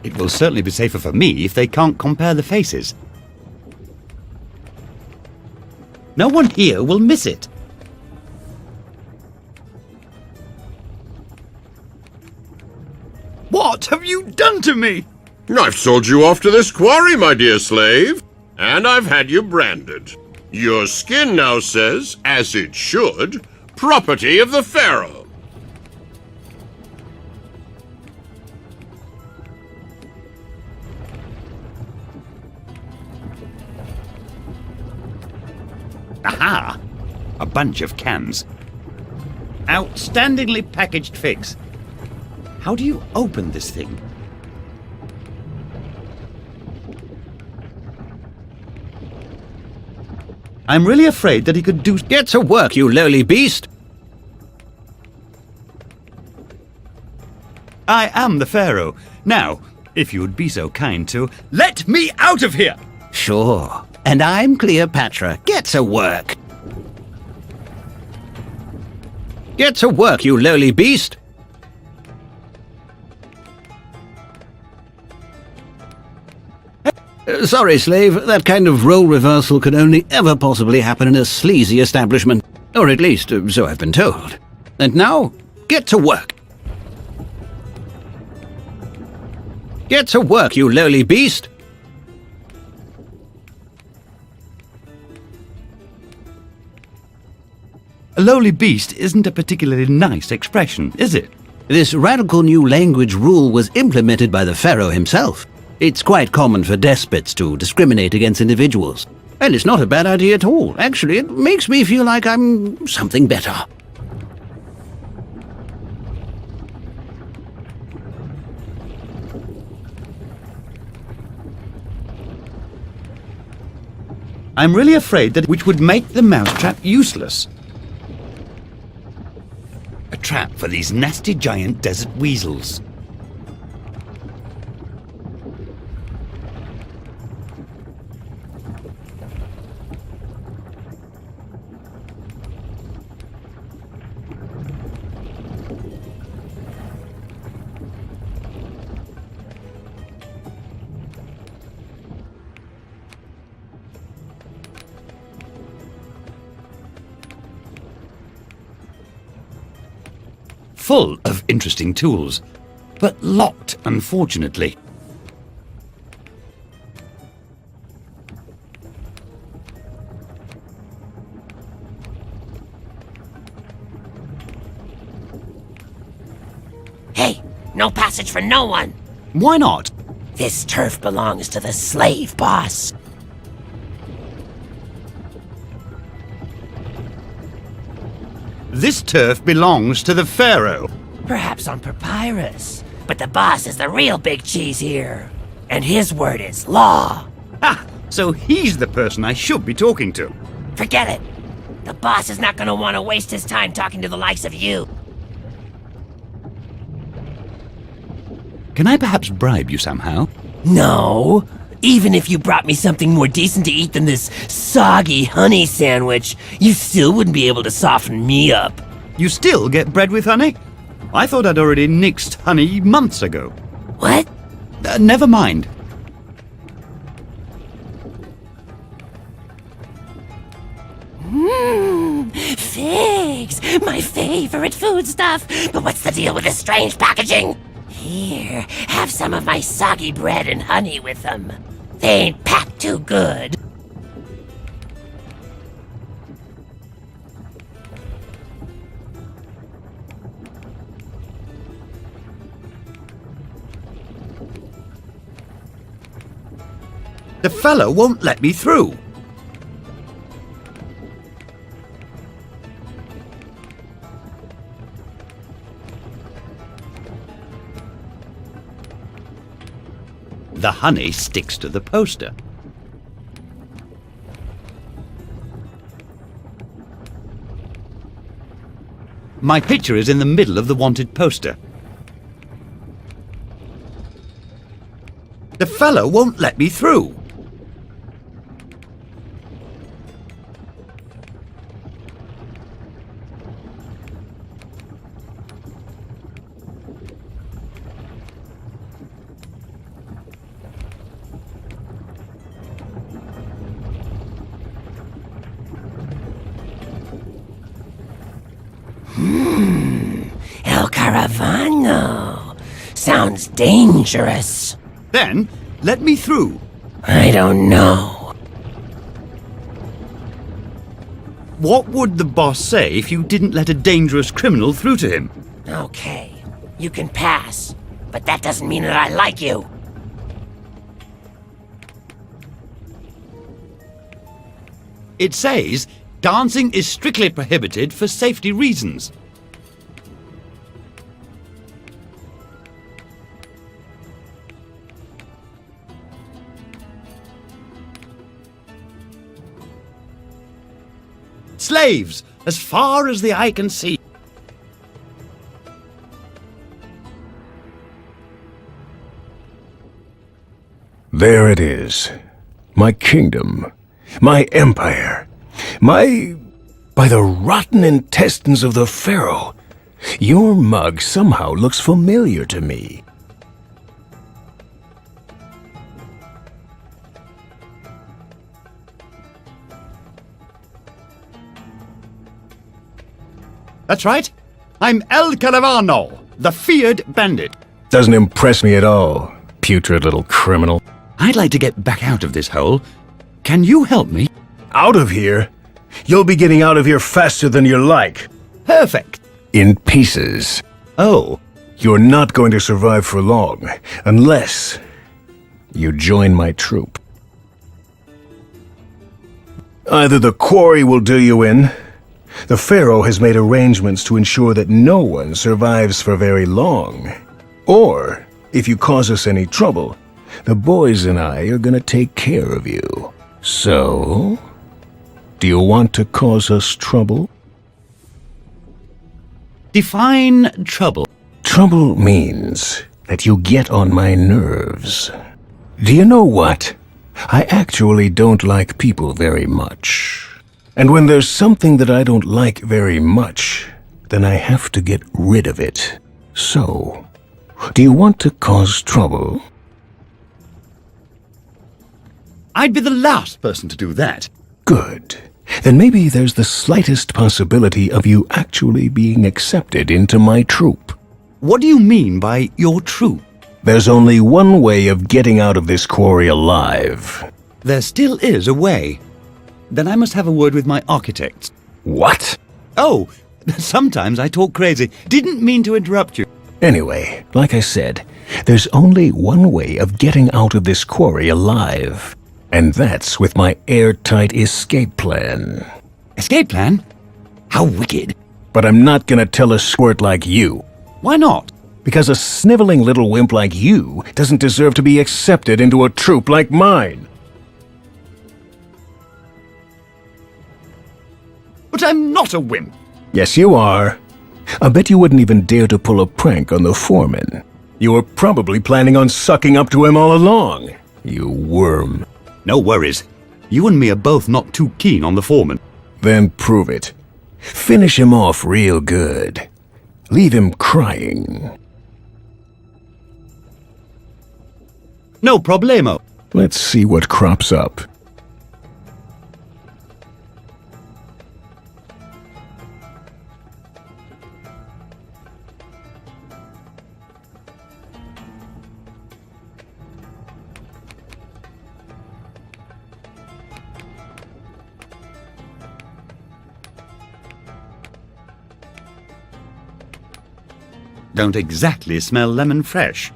It will certainly be safer for me if they can't compare the faces. No one here will miss it. What have you done to me? I've sold you off to this quarry, my dear slave, and I've had you branded. Your skin now says, as it should, property of the Pharaoh. Aha! A bunch of cans. Outstandingly packaged figs. How do you open this thing? I'm really afraid that he could do... Get to work, you lowly beast! I am the Pharaoh. Now, if you would be so kind to let me out of here! Sure. And I'm Cleopatra. Get to work! Get to work, you lowly beast! Sorry, slave. That kind of role reversal could only ever possibly happen in a sleazy establishment. Or at least, so I've been told. And now, get to work. Get to work, you lowly beast! A lowly beast isn't a particularly nice expression, is it? This radical new language rule was implemented by the Pharaoh himself. It's quite common for despots to discriminate against individuals. And it's not a bad idea at all. Actually, it makes me feel like I'm something better. I'm really afraid that which would make the mousetrap useless. A trap for these nasty giant desert weasels. Full of interesting tools, but locked, unfortunately. Hey, no passage for no one. Why not? This turf belongs to the slave boss. This turf belongs to the Pharaoh. Perhaps on papyrus. But the boss is the real big cheese here. And his word is law. Ah, so he's the person I should be talking to. Forget it. The boss is not gonna want to waste his time talking to the likes of you. Can I perhaps bribe you somehow? No. Even if you brought me something more decent to eat than this soggy honey sandwich, you still wouldn't be able to soften me up. You still get bread with honey? I thought I'd already nixed honey months ago. What? Never mind. Figs! My favorite foodstuff! But what's the deal with this strange packaging? Here, have some of my soggy bread and honey with them. They ain't packed too good. The fellow won't let me through. The honey sticks to the poster. My picture is in the middle of the wanted poster. The fellow won't let me through. Havano. Sounds dangerous. Then, let me through. I don't know. What would the boss say if you didn't let a dangerous criminal through to him? Okay, you can pass, but that doesn't mean that I like you. It says, dancing is strictly prohibited for safety reasons. Slaves, as far as the eye can see. There it is. My kingdom. My empire. By the rotten intestines of the Pharaoh. Your mug somehow looks familiar to me. That's right. I'm El Caravano, the feared bandit. Doesn't impress me at all, putrid little criminal. I'd like to get back out of this hole. Can you help me? Out of here? You'll be getting out of here faster than you like. Perfect. In pieces. Oh, You're not going to survive for long, unless you join my troop. Either the quarry will do you in. The Pharaoh has made arrangements to ensure that no one survives for very long. Or, if you cause us any trouble, the boys and I are gonna take care of you. So, do you want to cause us trouble? define trouble. Trouble means that you get on my nerves. Do you know what? I actually don't like people very much. And when there's something that I don't like very much, then I have to get rid of it. So, do you want to cause trouble? I'd be the last person to do that. Good. Then maybe there's the slightest possibility of you actually being accepted into my troop. What do you mean by your troop? There's only one way of getting out of this quarry alive. There still is a way. Then I must have a word with my architects. What? Oh, sometimes I talk crazy. Didn't mean to interrupt you. Anyway, like I said, there's only one way of getting out of this quarry alive. And that's with my airtight escape plan. Escape plan? How wicked. But I'm not gonna tell a squirt like you. Why not? Because a sniveling little wimp like you doesn't deserve to be accepted into a troop like mine. But I'm not a wimp. Yes, you are. I bet you wouldn't even dare to pull a prank on the foreman. You were probably planning on sucking up to him all along. You worm. No worries. You and me are both not too keen on the foreman. Then prove it. Finish him off real good. Leave him crying. No problemo. Let's see what crops up. Don't exactly smell lemon fresh.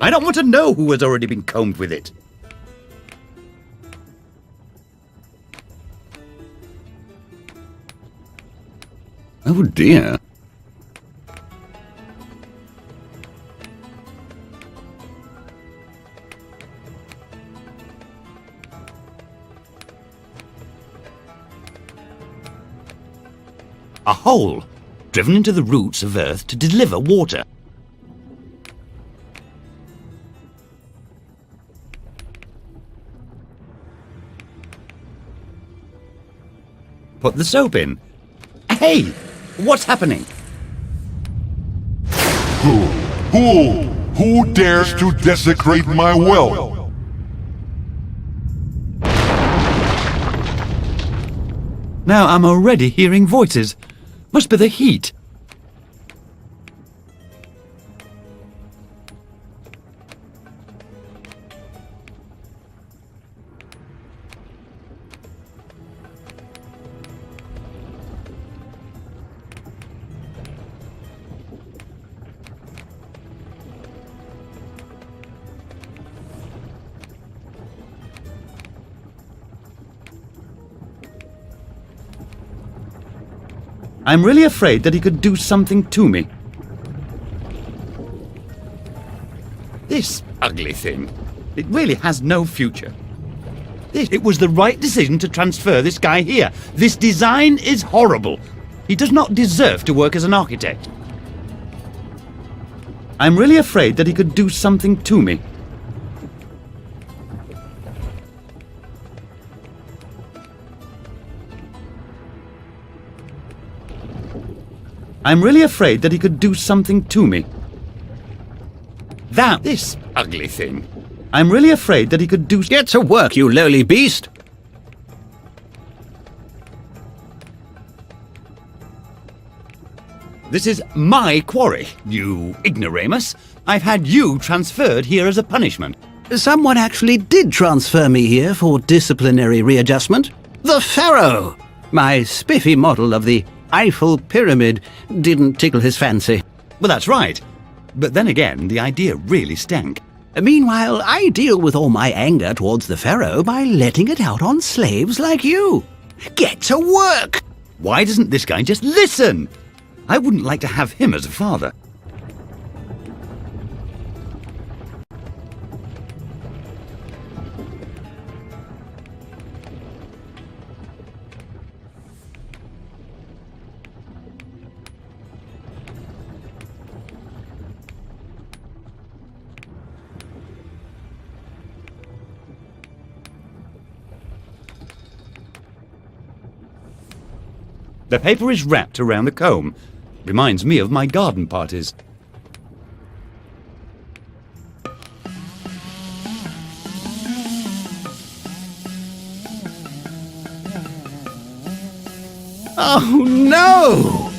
I don't want to know who has already been combed with it. Oh dear. A hole driven into the roots of Earth to deliver water. Put the soap in. Hey! What's happening? Who dares to desecrate my well? Now I'm already hearing voices. Must be the heat. I'm really afraid that he could do something to me. This ugly thing, it really has no future. It was the right decision to transfer this guy here. This design is horrible. He does not deserve to work as an architect. I'm really afraid that he could do something to me. I'm really afraid that he could do something to me. This ugly thing. I'm really afraid that he could do... Get to work, you lowly beast! This is my quarry, you ignoramus. I've had you transferred here as a punishment. Someone actually did transfer me here for disciplinary readjustment. The Pharaoh! My spiffy model of the Eiffel Pyramid didn't tickle his fancy. Well, that's right. But then again, the idea really stank. Meanwhile, I deal with all my anger towards the Pharaoh by letting it out on slaves like you. Get to work! Why doesn't this guy just listen? I wouldn't like to have him as a father. The paper is wrapped around the comb. Reminds me of my garden parties. Oh no!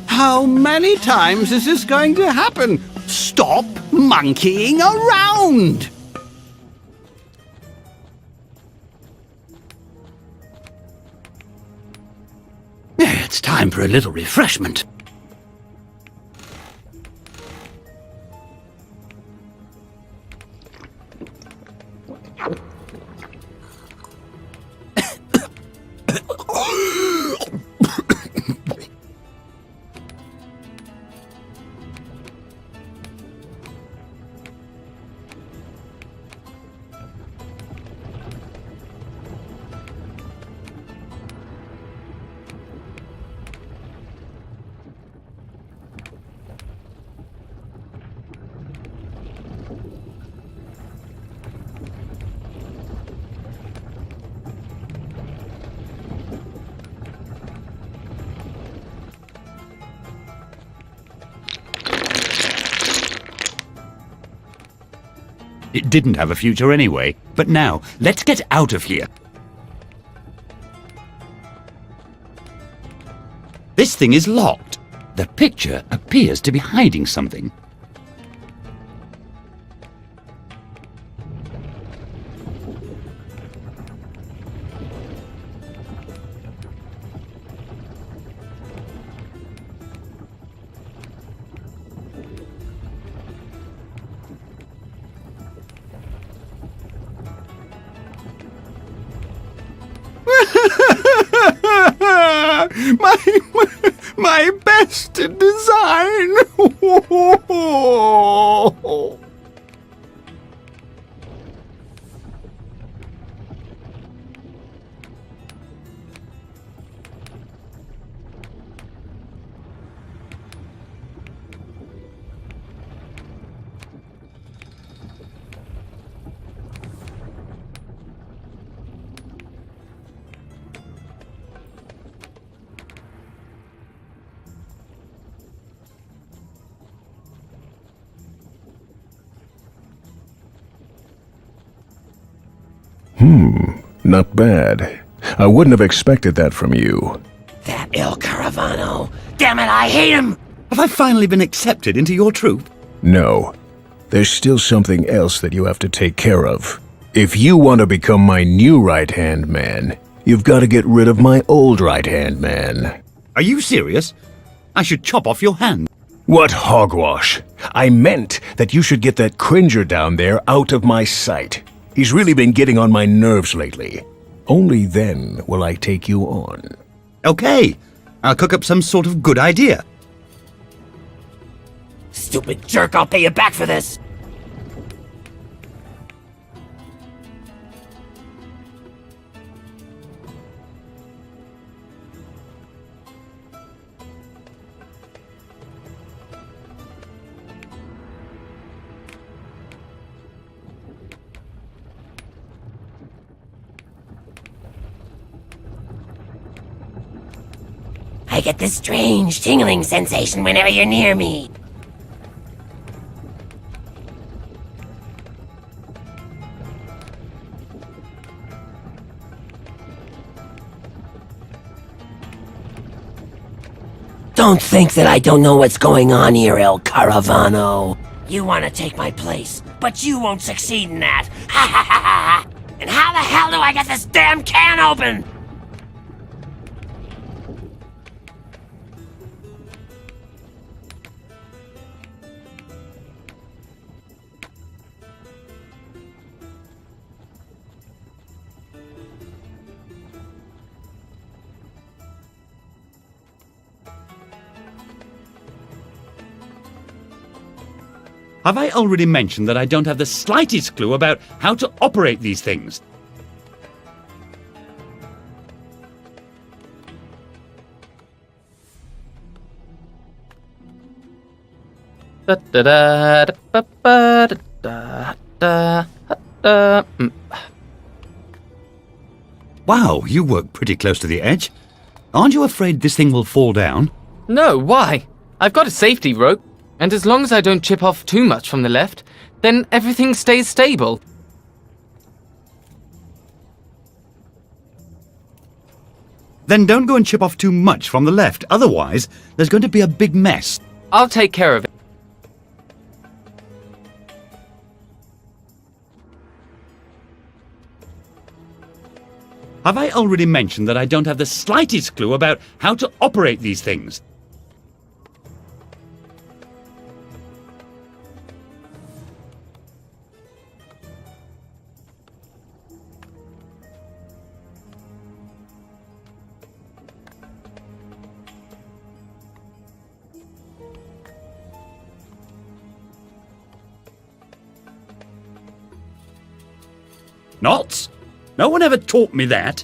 How many times is this going to happen? Stop monkeying around! It's time for a little refreshment. It didn't have a future anyway. But now, let's get out of here. This thing is locked. The picture appears to be hiding something. My best design! Not bad. I wouldn't have expected that from you. That Il Caravano. Damn it, I hate him! Have I finally been accepted into your troop? No. There's still something else that you have to take care of. If you want to become my new right-hand man, you've got to get rid of my old right-hand man. Are you serious? I should chop off your hand. What hogwash! I meant that you should get that cringer down there out of my sight. He's really been getting on my nerves lately. Only then will I take you on. Okay, I'll cook up some sort of good idea. Stupid jerk, I'll pay you back for this! I get this strange tingling sensation whenever you're near me. Don't think that I don't know what's going on here, El Caravano. You want to take my place, but you won't succeed in that. Ha ha ha ha! And how the hell do I get this damn can open? Have I already mentioned that I don't have the slightest clue about how to operate these things? Wow, you work pretty close to the edge. Aren't you afraid this thing will fall down? No, why? I've got a safety rope, and as long as I don't chip off too much from the left, then everything stays stable. Then don't go and chip off too much from the left, otherwise there's going to be a big mess. I'll take care of it. Have I already mentioned that I don't have the slightest clue about how to operate these things? Knots? No one ever taught me that.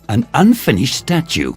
An unfinished statue.